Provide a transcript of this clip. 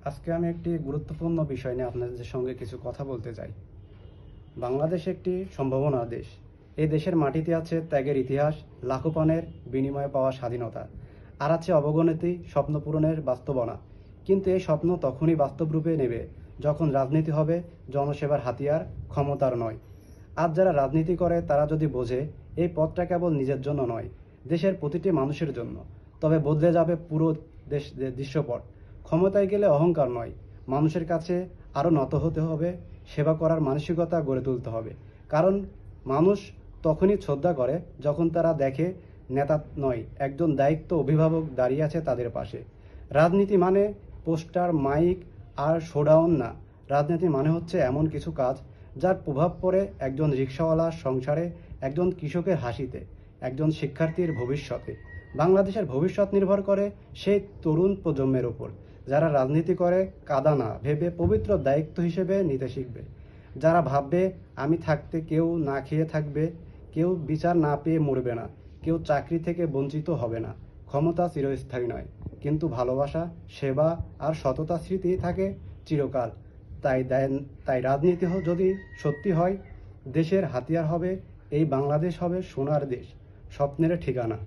আজকে আমি একটি গুরুত্বপূর্ণ বিষয় নিয়ে আপনাদের সঙ্গে কিছু কথা বলতে চাই। বাংলাদেশ একটি সম্ভাবনার দেশ। এই দেশের মাটিতে আছে ত্যাগের ইতিহাস, লাখো প্রাণের বিনিময়ে পাওয়া স্বাধীনতা, আর আছে অবগণিত স্বপ্ন পূরণের বাস্তবনা। কিন্তু এই স্বপ্ন তখনই বাস্তব রূপে নেবে যখন রাজনীতি হবে জনসেবার হাতিয়ার, ক্ষমতার নয়। আজ যারা রাজনীতি করে তারা যদি বোঝে এই পথটা কেবল নিজের জন্য নয়, দেশের প্রতিটি মানুষের জন্য, তবে বদলে যাবে পুরো দৃশ্যপট। ক্ষমতায় গেলে অহংকার নয়, মানুষের কাছে আরও নত হতে হবে, সেবা করার মানসিকতা গড়ে তুলতে হবে। কারণ মানুষ তখনই শ্রদ্ধা করে যখন তারা দেখে নেতা নয়, একজন দায়িত্ব অভিভাবক দাঁড়িয়ে আছে তাদের পাশে। রাজনীতি মানে পোস্টার, মাইক আর শোডাউন না। রাজনীতি মানে হচ্ছে এমন কিছু কাজ যার প্রভাব পড়ে একজন রিকশাওয়ালার সংসারে, একজন কৃষকের হাসিতে, একজন শিক্ষার্থীর ভবিষ্যতে। বাংলাদেশের ভবিষ্যৎ নির্ভর করে সেই তরুণ প্রজন্মের উপর, যারা রাজনীতি করে কাদা না ভেবে পবিত্র দায়িত্ব হিসেবে নিতে শিখবে। যারা ভাববে আমি থাকতে কেউ না খেয়ে থাকবে, কেউ বিচার না পেয়ে মরবে না, কেউ চাকরি থেকে বঞ্চিত হবে না। ক্ষমতা চিরস্থায়ী নয়, কিন্তু ভালোবাসা, সেবা আর সততা স্মৃতি থাকে চিরকাল। তাই রাজনীতি যদি সত্যি হয়, দেশের হাতিয়ার হবে, এই বাংলাদেশ হবে সোনার দেশ, স্বপ্নের ঠিকানা।